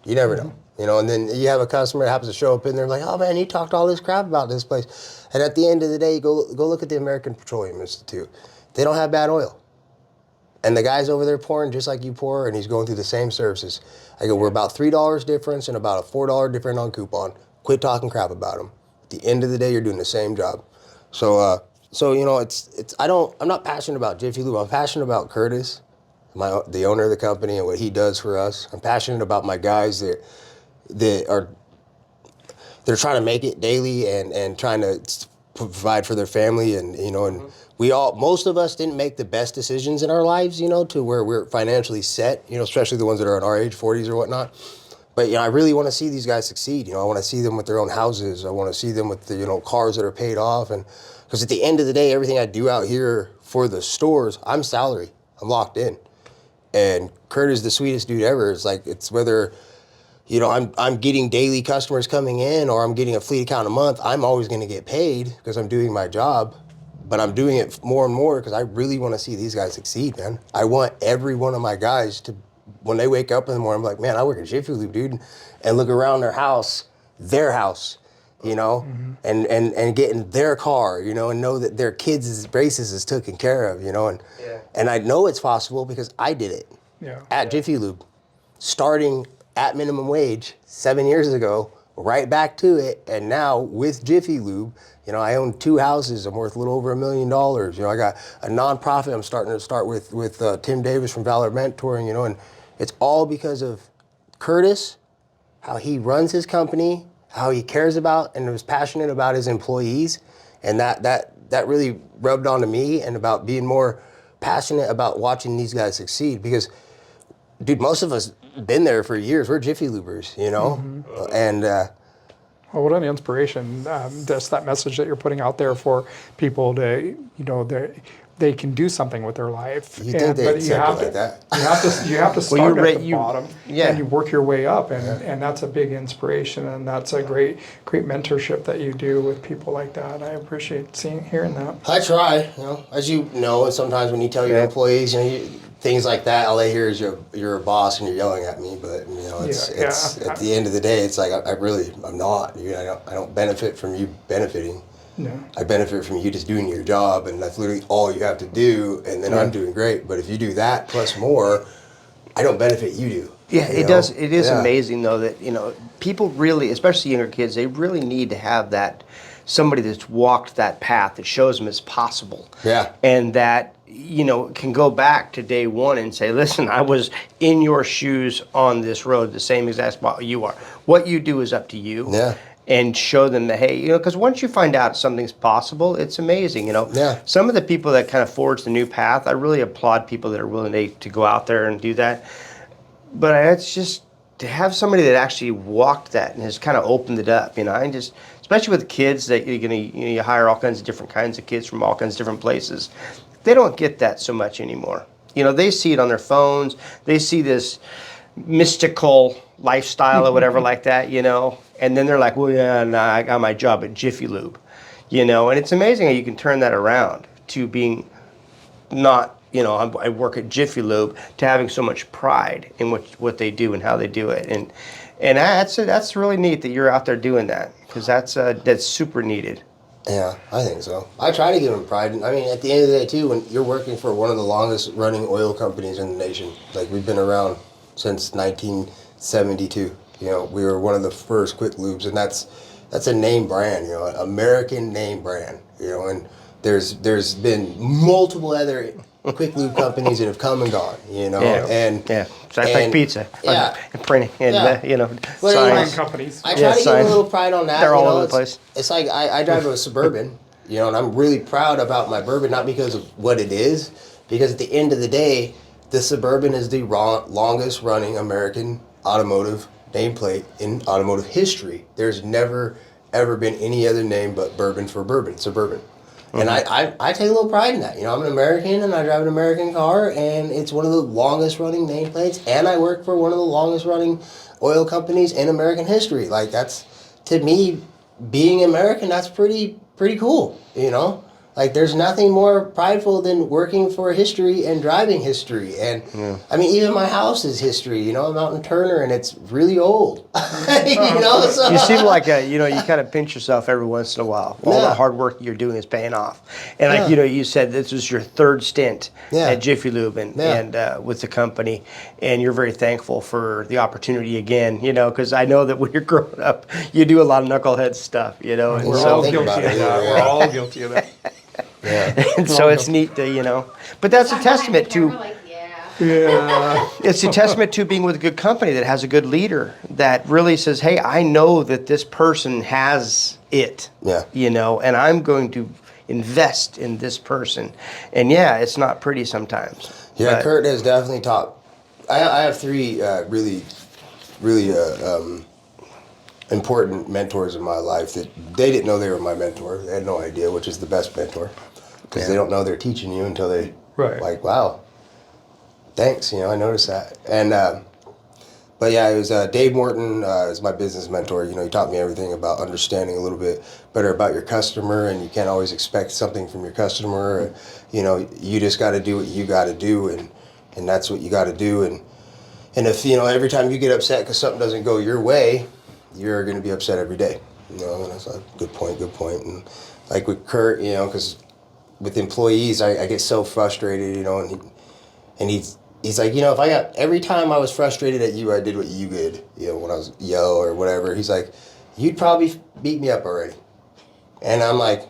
You never know. And then you have a customer that happens to show up in there like, oh man, you talked all this crap about this place. And at the end of the day, go look at the American Petroleum Institute. They don't have bad oil. And the guy's over there pouring just like you pour, and he's going through the same services. I go, we're about $3 difference and about a $4 difference on coupon. Quit talking crap about them. At the end of the day, you're doing the same job. So I'm not passionate about Jiffy Lube. I'm passionate about Curtis, the owner of the company, and what he does for us. I'm passionate about my guys that are they're trying to make it daily and trying to provide for their family, and most of us didn't make the best decisions in our lives, to where we're financially set, especially the ones that are in our age, 40s or whatnot. But I really want to see these guys succeed. I want to see them with their own houses. I want to see them with the cars that are paid off, and because at the end of the day, everything I do out here for the stores, I'm salary. I'm locked in. And Kurt is the sweetest dude ever. It's whether I'm getting daily customers coming in or I'm getting a fleet account a month, I'm always going to get paid because I'm doing my job. But I'm doing it more and more because I really want to see these guys succeed, man. I want every one of my guys to, when they wake up in the morning, I'm like, man, I work at Jiffy Lube, dude, and look around their house, and get in their car, and know that their kids' braces is taken care of, and I know it's possible because I did it at Jiffy Lube, starting at minimum wage 7 years ago, right back to it, and now with Jiffy Lube, I own 2 houses. I'm worth a little over $1 million. I got a nonprofit. I'm starting to start with Tim Davis from Valor Mentoring. And it's all because of Curtis, how he runs his company, how he cares about and is passionate about his employees, and that really rubbed onto me, and about being more passionate about watching these guys succeed. Because, dude, most of us been there for years. We're Jiffy Lubers, and. Well, what an inspiration! Just that message that you're putting out there for people to, they can do something with their life. You think they accept it like that? You have to start at the bottom, yeah. and you work your way up, and that's a big inspiration, and that's a great mentorship that you do with people like that. I appreciate hearing that. I try, as you know, and sometimes when you tell your employees, things like that, all they hear is you're a boss and you're yelling at me. But it's at the end of the day, it's like I'm not. I don't benefit from you benefiting. No. I benefit from you just doing your job, and that's literally all you have to do, and then I'm doing great. But if you do that plus more, I don't benefit, you do. Yeah, it does. It is amazing though that people really, especially younger kids, they really need to have that somebody that's walked that path that shows them it's possible. Yeah. And that can go back to day one and say, listen, I was in your shoes on this road, the same exact spot you are. What you do is up to you. Yeah. And show them that, hey, because once you find out something's possible, it's amazing, Yeah. Some of the people that kind of forge the new path, I really applaud people that are willing to go out there and do that. But it's just to have somebody that actually walked that and has kind of opened it up, and just, especially with kids that you hire all kinds of kids from all kinds of different places. They don't get that so much anymore. They see it on their phones. They see this mystical lifestyle or whatever like that, and then they're like, well, yeah, nah, I got my job at Jiffy Lube, and it's amazing how you can turn that around to being not, I work at Jiffy Lube, to having so much pride in what they do and how they do it, and that's really neat that you're out there doing that, because that's super needed. Yeah, I think so. I try to give them pride. I mean, at the end of the day, too, when you're working for one of the longest running oil companies in the nation, like we've been around since 1972. We were one of the first quick lubes, and that's a name brand, an American name brand, and there's been multiple other quick lube companies that have come and gone, So I like pizza, and printing, and sign companies. I try to give a little pride on that. They're all over the place. It's like I drive a Suburban, and I'm really proud about my Bourbon, not because of what it is, because at the end of the day, the Suburban is the longest running American automotive nameplate in automotive history. There's never, ever been any other name but Bourbon for Bourbon, Suburban. Mm-hmm. And I take a little pride in that. I'm an American, and I drive an American car, and it's one of the longest running nameplates, and I work for one of the longest running oil companies in American history. Like, that's, to me, being American, that's pretty cool, Like, there's nothing more prideful than working for history and driving history. And I mean, even my house is history. You know, I'm out in Turner, and it's really old. You know, so You seem like you kind of pinch yourself every once in a while. All the hard work you're doing is paying off. And like you said, this was your third stint at Jiffy Lube and with the company, and you're very thankful for the opportunity again. You know, because I know that when you're growing up, you do a lot of knucklehead stuff. You know, and We're all guilty of that. We're all guilty of that. and so it's neat to but that's a testament to. We're like, yeah. It's a testament to being with a good company that has a good leader that really says, hey, I know that this person has it, and I'm going to invest in this person. And it's not pretty sometimes. Yeah, but Kurt has definitely taught. I have three really important mentors in my life that they didn't know they were my mentor. They had no idea, which is the best mentor. Because they don't know they're teaching you until they like, wow, thanks, I noticed that. And but it was Dave Morton is my business mentor. He taught me everything about understanding a little bit better about your customer, and you can't always expect something from your customer. You just got to do what you got to do, and that's what you got to do. And if every time you get upset because something doesn't go your way, you're going to be upset every day. And that's a good point. And like with Kurt, because with employees, I get so frustrated, and he's like, if I got, every time I was frustrated at you, I did what you did, when I was yell or whatever. He's like, you'd probably beat me up already. And I'm like,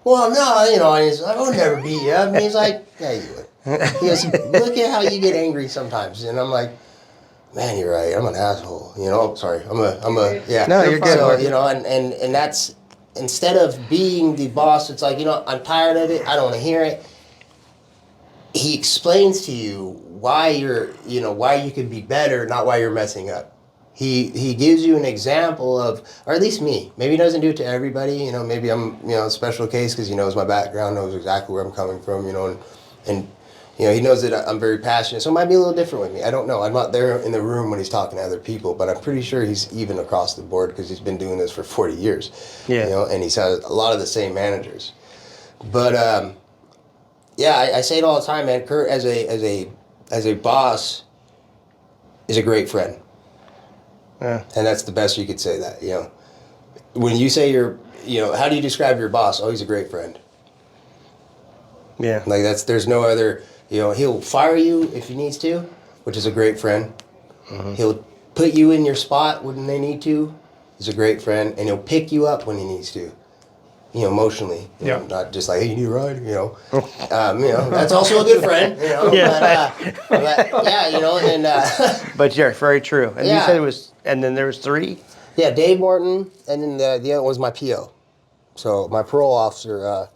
well, no, and he's like, I would never beat you up. And he's like, yeah, you would. He goes, look at how you get angry sometimes. And I'm like, man, you're right. I'm an asshole. Sorry. I'm a. No, you're good. So, and that's, instead of being the boss, it's like, I'm tired of it. I don't want to hear it. He explains to you why why you could be better, not why you're messing up. He gives you an example of, or at least me. Maybe he doesn't do it to everybody. Maybe I'm a special case because he knows my background, knows exactly where I'm coming from. And he knows that I'm very passionate, so it might be a little different with me. I don't know. I'm not there in the room when he's talking to other people, but I'm pretty sure he's even across the board because he's been doing this for 40 years. Yeah. And he's had a lot of the same managers. But I say it all the time, man. Kurt, as a boss, is a great friend. Yeah. And that's the best you could say that. When you say how do you describe your boss? Oh, he's a great friend. Yeah. Like there's no other. He'll fire you if he needs to, which is a great friend. Mm-hmm. He'll put you in your spot when they need to. He's a great friend, and he'll pick you up when he needs to. Emotionally. Not just like, hey, you need a ride. That's also a good friend. But yeah, very true. And you said it was, and then there was three. Yeah, Dave Morton, and then the other one was my PO. So my parole officer.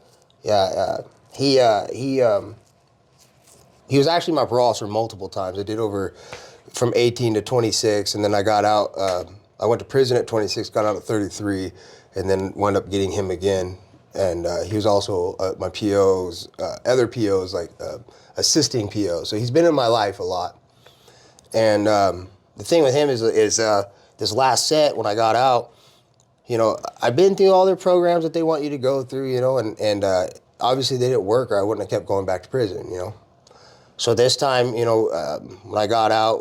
He was actually my parole officer multiple times. I did over from 18 to 26, and then I got out. I went to prison at 26, got out at 33, and then wound up getting him again. And he was also my PO's, other PO's, like assisting PO. So he's been in my life a lot. And the thing with him is this last set when I got out, I've been through all their programs that they want you to go through, and obviously they didn't work, or I wouldn't have kept going back to prison, So this time, when I got out,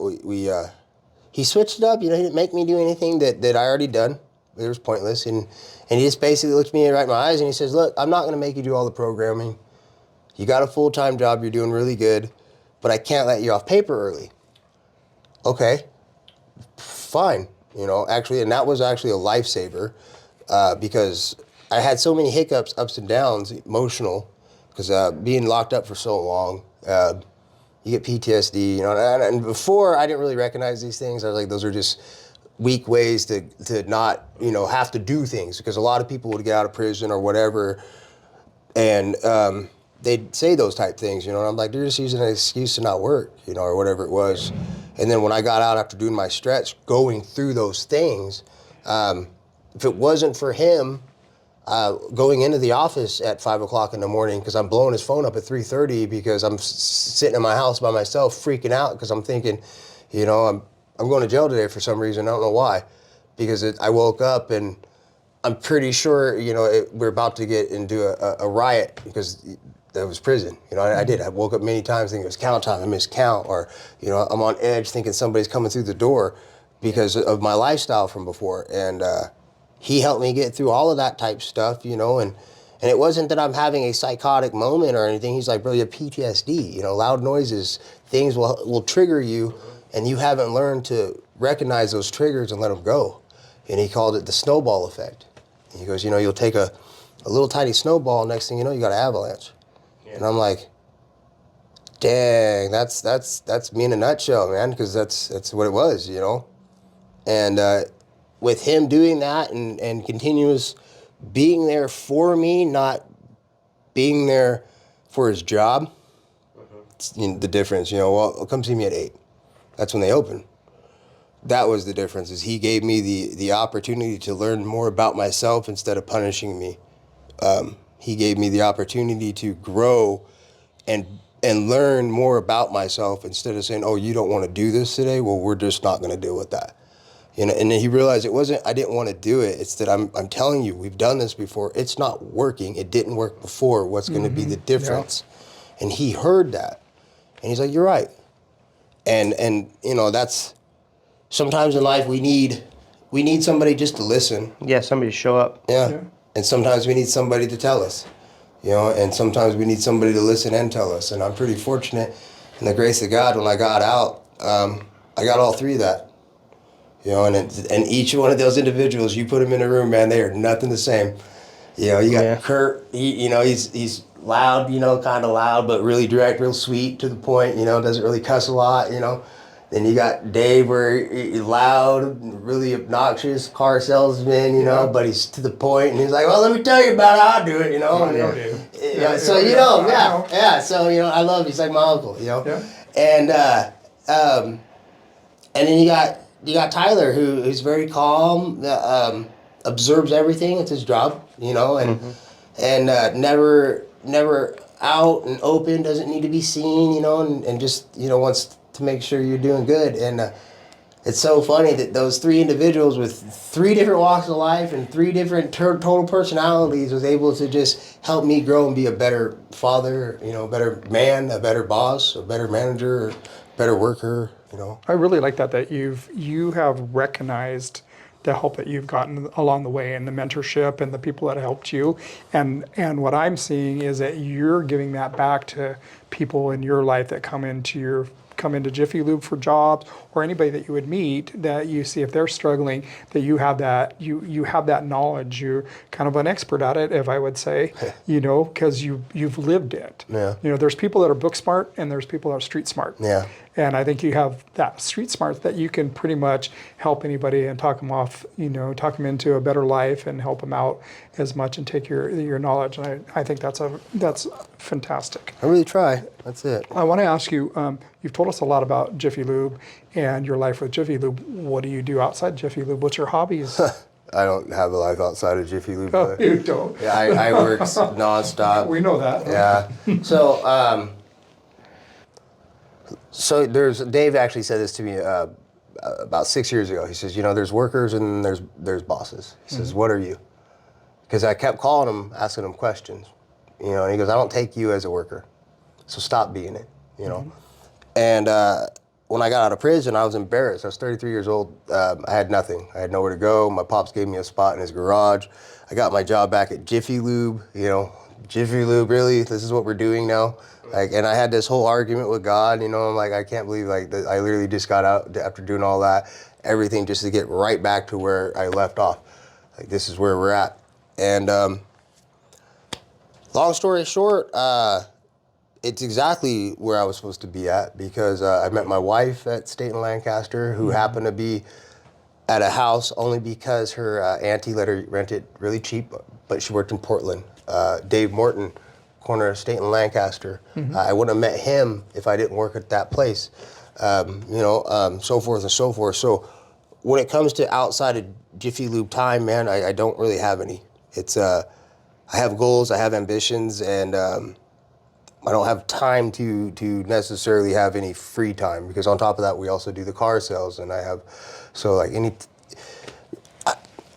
he switched it up. He didn't make me do anything that I already done. It was pointless. And he just basically looked me right in my eyes and he says, look, I'm not going to make you do all the programming. You got a full-time job. You're doing really good. But I can't let you off paper early. Okay, fine. Actually, and that was actually a lifesaver because I had so many hiccups, ups and downs, emotional, because being locked up for so long, you get PTSD, and before I didn't really recognize these things. I was like, those are just weak ways to not, have to do things, because a lot of people would get out of prison or whatever, and they'd say those type things, and I'm like, they're just using an excuse to not work, or whatever it was. And then when I got out after doing my stretch, going through those things, if it wasn't for him going into the office at 5 o'clock in the morning, because I'm blowing his phone up at 3:30 because I'm sitting in my house by myself freaking out because I'm thinking, I'm going to jail today for some reason. I don't know why, because I woke up and I'm pretty sure, we're about to get into a riot because that was prison. I did. I woke up many times thinking it was count time. I missed count, or I'm on edge thinking somebody's coming through the door because of my lifestyle from before. And he helped me get through all of that type stuff, and it wasn't that I'm having a psychotic moment or anything. He's like, bro, you have PTSD. Loud noises, things will trigger you, and you haven't learned to recognize those triggers and let them go. And he called it the snowball effect. And he goes, you'll take a little tiny snowball, next thing you know, you got an avalanche. Yeah. And I'm like, dang, that's me in a nutshell, man, because that's what it was, And with him doing that and continuous being there for me, not being there for his job, it's, the difference, well, come see me at 8. That's when they open. That was the difference, is he gave me the opportunity to learn more about myself instead of punishing me. He gave me the opportunity to grow and learn more about myself instead of saying, oh, you don't want to do this today? Well, we're just not going to deal with that. And then he realized it wasn't, I didn't want to do it. It's that I'm telling you, we've done this before. It's not working. It didn't work before. What's going to be the difference? Yeah. And he heard that. And he's like, you're right. And that's, sometimes in life we need somebody just to listen. Yeah, somebody to show up. Yeah. And sometimes we need somebody to tell us. And sometimes we need somebody to listen and tell us. And I'm pretty fortunate in the grace of God, when I got out, I got all 3 of that. And each one of those individuals, you put them in a room, man, they are nothing the same. You got Kurt, he's loud, kind of loud, but really direct, real sweet to the point, doesn't really cuss a lot, Then you got Dave, where he's loud, really obnoxious, car salesman, but he's to the point, and he's like, well, let me tell you about how I do it, So, so, I love him. He's like my uncle, And then you got Tyler, who's very calm, observes everything. It's his job, and never out and open, doesn't need to be seen, and just, wants to make sure you're doing good. And it's so funny that those 3 individuals with 3 different walks of life and 3 different total personalities was able to just help me grow and be a better father, a better man, a better boss, a better manager, a better worker. I really like that you have recognized the help that you've gotten along the way, and the mentorship and the people that helped you. And what I'm seeing is that you're giving that back to people in your life that come into Jiffy Lube for jobs, or anybody that you would meet, that you see if they're struggling, that you have that you have that knowledge. You're kind of an expert at it, if I would say, because you've lived it. Yeah. There's people that are book smart and there's people that are street smart. Yeah. And I think you have that street smart that you can pretty much help anybody and talk them off, talk them into a better life and help them out as much, and take your knowledge. And I think that's fantastic. I really try. That's it. I want to ask you, you've told us a lot about Jiffy Lube and your life with Jiffy Lube. What do you do outside Jiffy Lube? What's your hobbies? I don't have a life outside of Jiffy Lube. Oh, you don't? Yeah, I work nonstop. We know that. Yeah. So Dave actually said this to me about 6 years ago. He says, there's workers and there's bosses. He says, what are you? Because I kept calling him, asking him questions, and he goes, I don't take you as a worker, so stop being it, And when I got out of prison, I was embarrassed. I was 33 years old. I had nothing. I had nowhere to go. My pops gave me a spot in his garage. I got my job back at Jiffy Lube, Jiffy Lube, really? This is what we're doing now? And I had this whole argument with God, I'm like, I can't believe, I literally just got out after doing all that, everything, just to get right back to where I left off. This is where we're at. And long story short, it's exactly where I was supposed to be at, because I met my wife at State and Lancaster, who happened to be at a house only because her auntie let her rent it really cheap, but she worked in Portland. Dave Morton, corner of State and Lancaster. I wouldn't have met him if I didn't work at that place, so forth and so forth. So when it comes to outside of Jiffy Lube time, man, I don't really have any. It's I have goals, I have ambitions, and I don't have time to necessarily have any free time, because on top of that, we also do the car sales, and I have,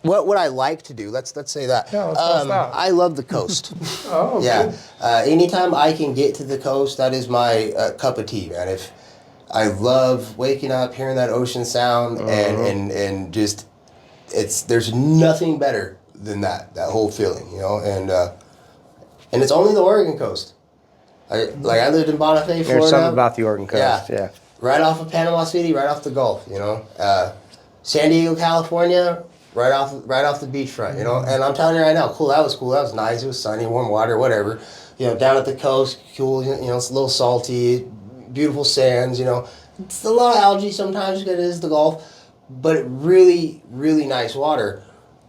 what I like to do. Let's say that. Yeah, let's tell us that. I love the coast. Oh, Yeah. good. Anytime I can get to the coast, that is my cup of tea, man. If I love waking up, hearing that ocean sound, and just there's nothing better than that whole feeling, you know. And it's only the Oregon coast. I lived in Bonifay, Florida. There's something about the Oregon coast. Yeah. Right off of Panama City, right off the Gulf, you know. San Diego, California, right off the beachfront, you know. And I'm telling you right now, cool. That was nice. It was sunny, warm water, whatever. You know, down at the coast, cool. You know, it's a little salty, beautiful sands. You know, it's a lot of algae sometimes because it is the Gulf, but really, really nice water.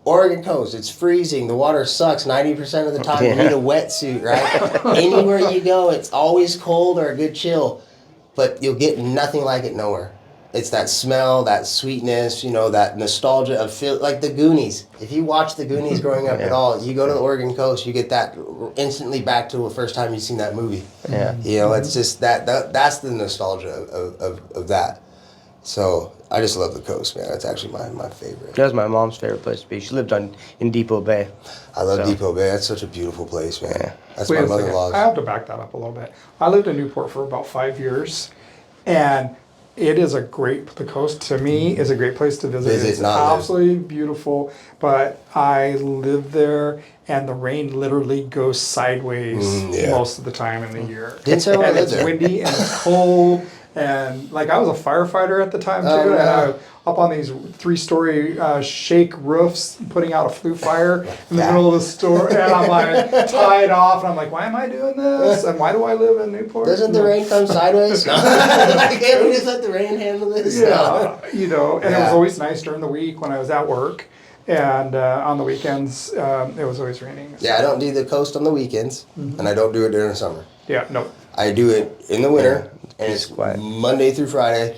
Oregon coast, it's freezing. The water sucks 90% of the time. You need a wetsuit, right? Anywhere you go, it's always cold or a good chill, but you'll get nothing like it nowhere. It's that smell, that sweetness, you know, that nostalgia of like the Goonies. If you watch the Goonies growing up at all, you go to the Oregon coast, you get that instantly back to the first time you seen that movie. Yeah. You know, it's just that's the nostalgia of that. So I just love the coast, man. It's actually my favorite. That was my mom's favorite place to be. She lived in Depot Bay. I love Depot Bay. That's such a beautiful place, man. Yeah. That's Wait my a second. mother-in-law's. I have to back that up a little bit. I lived in Newport for about 5 years, and it is the coast to me is a great place to visit. It's absolutely beautiful, but I live there, and the rain literally goes sideways most of the time in the year. Didn't say And it's windy and it's cold. And like I was a firefighter at the time too, and I was up on these 3-story shake roofs, putting out a flue fire in the middle of the store, and I'm like tied off, and I'm like, why am I doing this? And why do I live in Newport? Doesn't the rain come sideways? No. Can't we just let the rain handle this? Yeah, you know, and it was always nice during the week when I was at work, and on the weekends it was always raining. Yeah, I don't do the coast on the weekends, and I don't do it during the summer. Yeah, no. I do it in the winter, and it's Monday through Friday,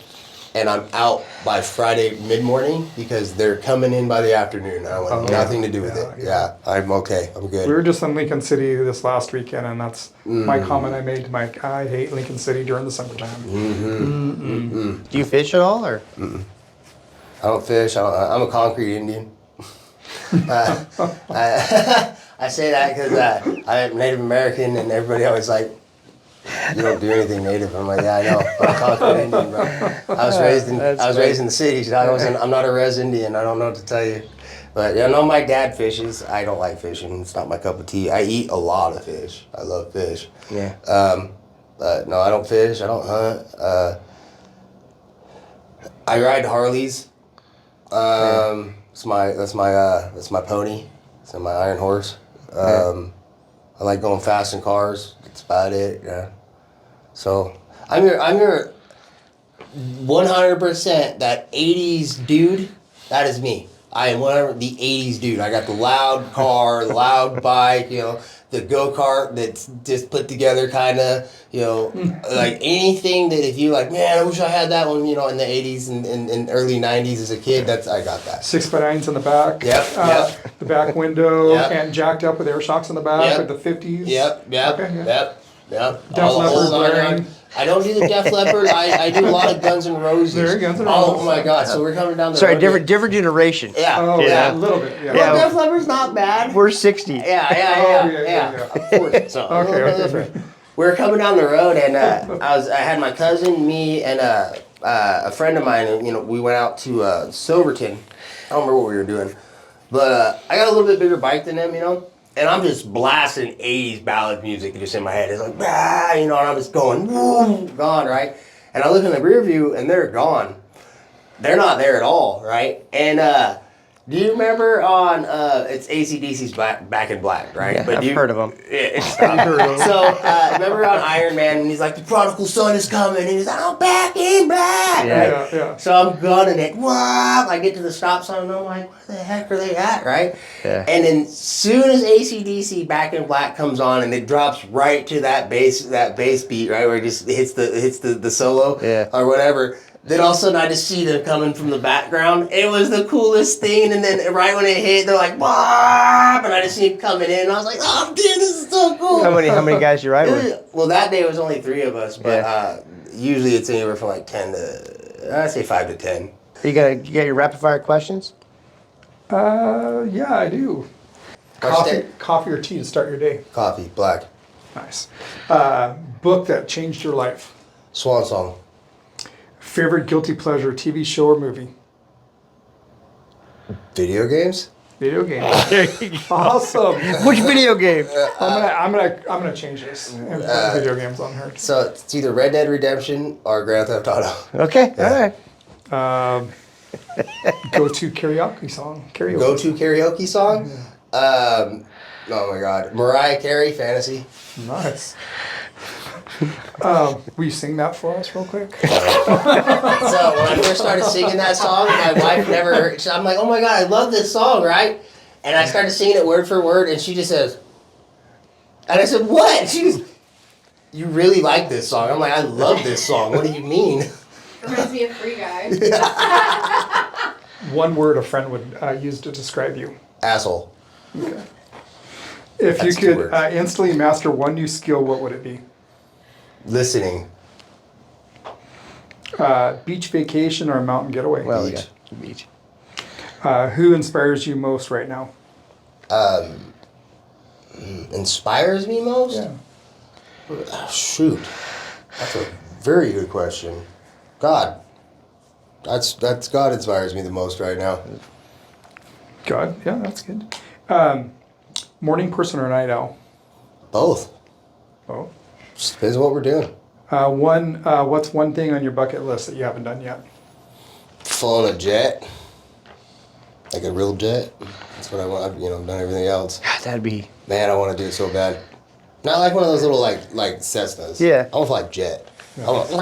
and I'm out by Friday mid-morning because they're coming in by the afternoon. I want nothing to do with it. Yeah, I'm okay. I'm good. We were just in Lincoln City this last weekend, and that's my comment I made to Mike. I hate Lincoln City during the summertime. Do you fish at all, or? I don't fish. I'm a concrete Indian. I say that because I'm Native American, and everybody always like, you don't do anything native. I'm like, yeah, I know. I'm a concrete Indian, bro. I was raised in the cities. I'm not a res Indian. I don't know what to tell you. But yeah, I know my dad fishes. I don't like fishing. It's not my cup of tea. I eat a lot of fish. I love fish. Yeah. But no, I don't fish. I don't hunt. I ride Harleys. That's my pony. It's my iron horse. I like going fast in cars. That's about it. Yeah. So I'm your 100% that 80s dude. That is me. I am the 80s dude. I got the loud car, the loud bike, you know, the go-kart that's just put together kind of, you know, like anything that if you like, man, I wish I had that one, you know, in the 80s and early 90s as a kid, I got that. 6x9s in the back. Yep. The back window and jacked up with air shocks in the back with the 50s. Yep. Def Leppard wearing. I don't do the Def Leppard. I do a lot of Guns N' Roses. There, Guns N' Roses. Oh my God! So we're coming down the Sorry, road. different generation. Yeah. Oh, yeah, a little bit. Yeah. Well, Def Leppard's not bad. We're 60. Yeah. I'm 40. So Okay. we were coming down the road, and I had my cousin, me, and a friend of mine. And, you know, we went out to Silverton. I don't remember what we were doing, but I got a little bit bigger bike than them, you know. And I'm just blasting 80s ballad music just in my head. It's like, bah, you know, and I'm just going, woo, gone, right? And I look in the rear view, and they're gone. They're not there at all, right? And do you remember on, it's AC/DC's Back in Black, right? Yeah, I've heard of them. Yeah, so remember on Iron Man, and he's like, the prodigal son is coming, and he's like, I'm back in black, right? Yeah. So I'm gunning it. Wow! I get to the stop sign, and I'm like, where the heck are they at, right? Yeah. And then soon as AC/DC Back in Black comes on, and it drops right to that bass beat, right, where it just hits the solo or whatever. Then all of a sudden I just see them coming from the background. It was the coolest thing. And then right when it hit, they're like, "Bob!" And I just see them coming in. And I was like, "Oh, dude, this is so cool." How many guys you ride with? Well, that day it was only 3 of us, but usually it's anywhere from like 10 to, I'd say 5 to 10. You got your rapid fire questions? Yeah, I do. Coffee or tea to start your day? Coffee, black. Nice. Book that changed your life? Swan song. Favorite guilty pleasure TV show or movie? Video games? Video game. Awesome. Which video game? I'm gonna change this and put video games on her. So it's either Red Dead Redemption or Grand Theft Auto. Okay, all right. Go-to karaoke song. Karaoke. Go-to karaoke song? Oh my God. Mariah Carey, Fantasy. Nice. Will you sing that for us real quick? So when I first started singing that song, my wife never heard. I'm like, oh my God, I love this song, right? And I started singing it word for word, and she just says, and I said, what? And she goes, you really like this song? I'm like, I love this song. What do you mean? Reminds me of Free Guy. One word a friend would use to describe you. Asshole. Okay. If That's you 2 could words. instantly master one new skill, what would it be? Listening. Beach vacation or a mountain getaway? Well, Beach. yeah, beach. Who inspires you most right now? Inspires me most? Yeah. Oh, shoot. That's a very good question. God. That's God inspires me the most right now. God, yeah, that's good. Morning person or night owl? Both. Oh. Just depends on what we're doing. What's one thing on your bucket list that you haven't done yet? Flown a jet. Like a real jet. That's what I want. I've done everything else. That'd be. Man, I want to do it so bad. Not like one of those little like Cessnas. Yeah. I want to fly jet. I want You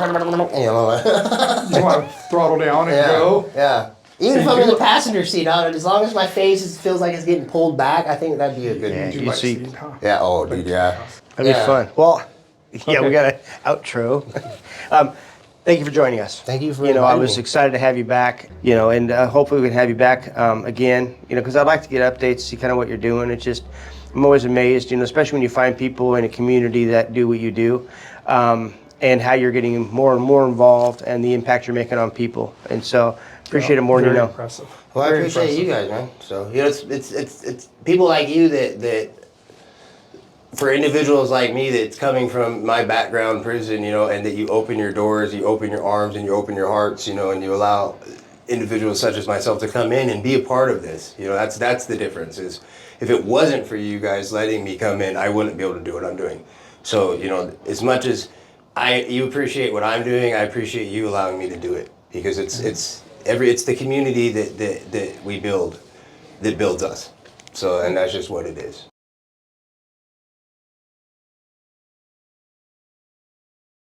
want to throttle down and go? Yeah. Even if I'm in the passenger seat on it, as long as my face feels like it's getting pulled back, I think that'd be a good. Yeah, You you like see- speed, huh? Yeah. Oh, dude. Yeah. That'd be Yeah. fun. Well, yeah, we Okay. got an outro. Thank you for joining us. Thank you for I inviting was me. excited to have you back. And hopefully we can have you back again. Because I'd like to get updates, see kind of what you're doing. It's just I'm always amazed. Especially when you find people in a community that do what you do, and how you're getting more and more involved, and the impact you're making on people. And so appreciate it more than you Very know. impressive. Well, I Very appreciate you impressive. guys, man. So it's people like you that for individuals like me that's coming from my background, prison, and that you open your doors, you open your arms, and you open your hearts, and you allow individuals such as myself to come in and be a part of this. That's the difference. Is if it wasn't for you guys letting me come in, I wouldn't be able to do what I'm doing. So as much as you appreciate what I'm doing, I appreciate you allowing me to do it, because it's the community that we build that builds us. So, and that's just what it is.